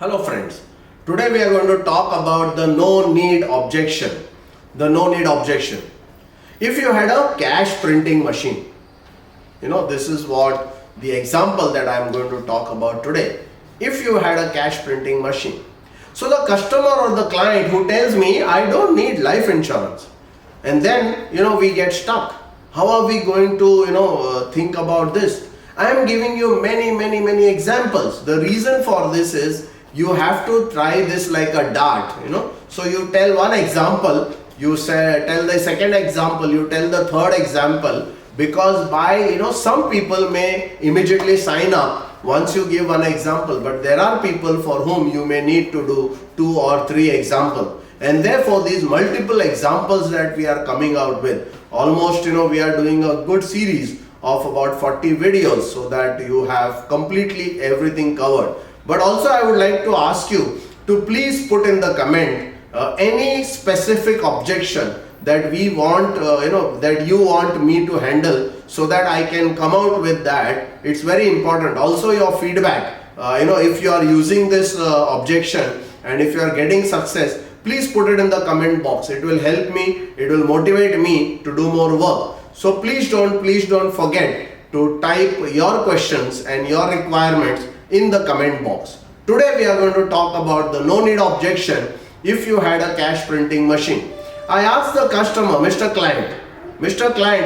Hello friends, today we are going to talk about the no need objection. The no need objection. If you had a cash printing machine, this is what the example that I am going to talk about today. If you had a cash printing machine, so the customer or the client who tells me I don't need life insurance, and then we get stuck. How are we going to think about this? I am giving you many examples. The reason for this is you have to try this like a dart, So you tell one example, you tell the second example, you tell the third example, because by some people may immediately sign up once you give one example, but there are people for whom you may need to do 2 or 3 examples, and therefore these multiple examples that we are coming out with, almost we are doing a good series of about 40 videos so that you have completely everything covered. But also I would like to ask you to please put in the comment any specific objection that we want, that you want me to handle, so that I can come out with that. It's very important. Also your feedback, if you are using this objection and if you are getting success, please put it in the comment box. It will help me, it will motivate me to do more work. So please don't forget to type your questions and your requirements in the comment box. Today we are going to talk about the no need objection if you had a cash printing machine. I asked the customer, Mr. Client,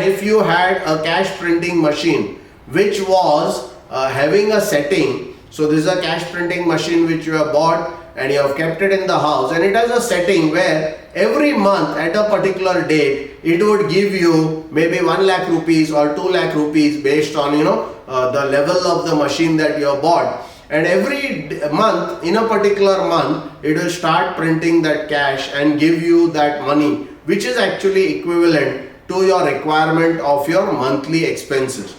if you had a cash printing machine which was having a setting, so this is a cash printing machine which you have bought and you have kept it in the house, and it has a setting where every month at a particular date it would give you maybe 1 lakh rupees or 2 lakh rupees based on the level of the machine that you have bought, and every month, in a particular month, it will start printing that cash and give you that money, which is actually equivalent to your requirement of your monthly expenses.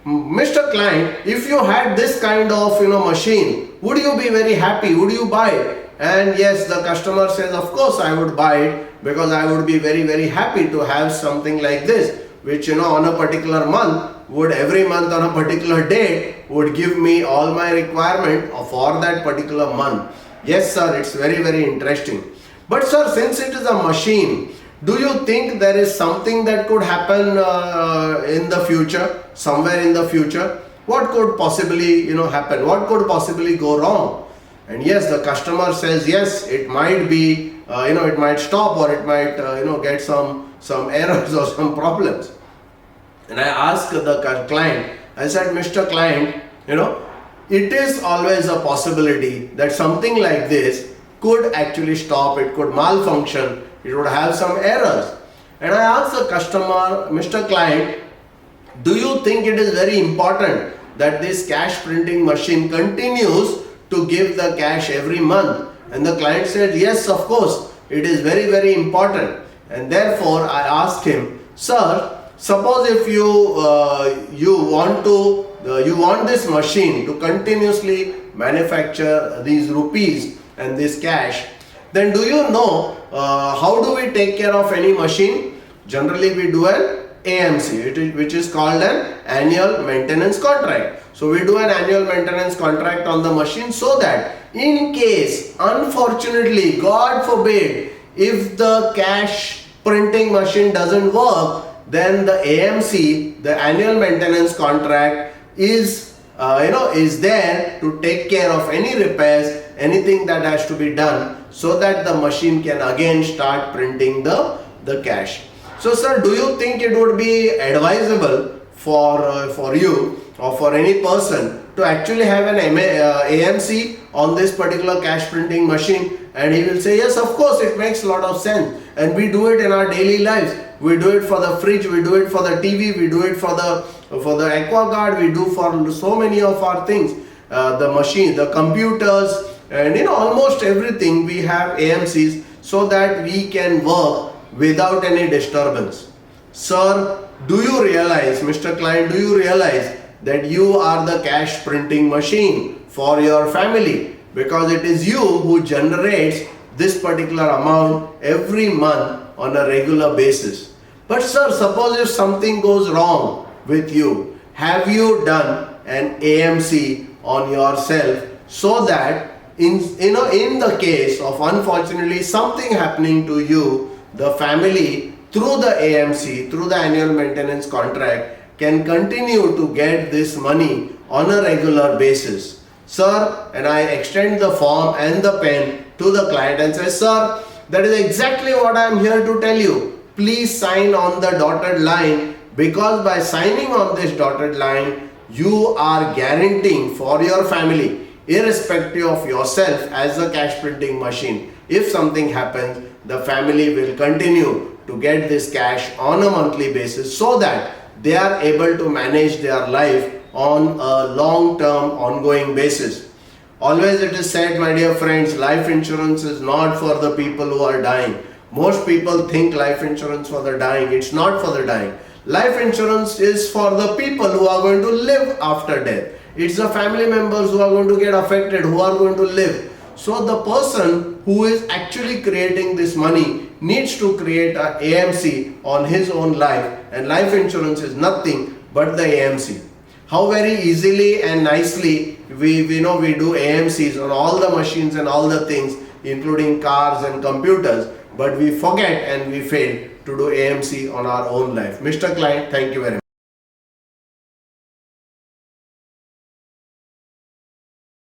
Mr. Client, if you had this kind of machine, would you be very happy? Would you buy it? And yes, the customer says, of course I would buy it, because I would be very happy to have something like this, which on a particular month would, every month on a particular date, would give me all my requirement for that particular month. Yes sir, it's very interesting. But sir, since it is a machine, do you think there is something that could happen in the future, somewhere in the future? What could possibly happen? What could possibly go wrong? And yes, the customer says yes, it might be, it might stop, or it might get some errors or some problems. And I asked the client, I said, Mr. Client, it is always a possibility that something like this could actually stop, it could malfunction, it would have some errors. And I asked the customer, Mr. Client, do you think it is very important that this cash printing machine continues to give the cash every month? And the client said, yes, of course, it is very important. And therefore I asked him, sir, suppose if you want this machine to continuously manufacture these rupees and this cash, then do you know how do we take care of any machine? Generally we do an AMC, which is called an annual maintenance contract. So we do an annual maintenance contract on the machine, so that in case, unfortunately, God forbid, if the cash printing machine doesn't work, then the AMC, the annual maintenance contract, is there to take care of any repairs, anything that has to be done, so that the machine can again start printing the cash. So sir, do you think it would be advisable for you or for any person to actually have an AMC on this particular cash printing machine? And he will say, yes, of course, it makes a lot of sense, and we do it in our daily lives. We do it for the fridge, we do it for the TV, we do it for the aquaguard, we do for so many of our things, the machine, the computers, and almost everything we have AMCs, so that we can work without any disturbance. Sir, do you realize, Mr. Client, do you realize that you are the cash printing machine for your family? Because it is you who generates this particular amount every month on a regular basis. But sir, suppose if something goes wrong with you, have you done an AMC on yourself so that in the case of unfortunately something happening to you, the family through the AMC, through the annual maintenance contract, can continue to get this money on a regular basis. Sir, and I extend the form and the pen to the client and say, sir, that is exactly what I am here to tell you. Please sign on the dotted line, because by signing on this dotted line, you are guaranteeing for your family, irrespective of yourself as a cash printing machine, if something happens, the family will continue to get this cash on a monthly basis so that they are able to manage their life on a long-term ongoing basis. Always it is said, my dear friends, life insurance is not for the people who are dying. Most people think life insurance for the dying. It's not for the dying. Life insurance is for the people who are going to live after death. It's the family members who are going to get affected, who are going to live. So the person who is actually creating this money needs to create an AMC on his own life, and life insurance is nothing but the AMC. How very easily and nicely we do AMCs on all the machines and all the things, including cars and computers, but we forget and we fail to do AMC on our own life. Mr. Client, thank you very much.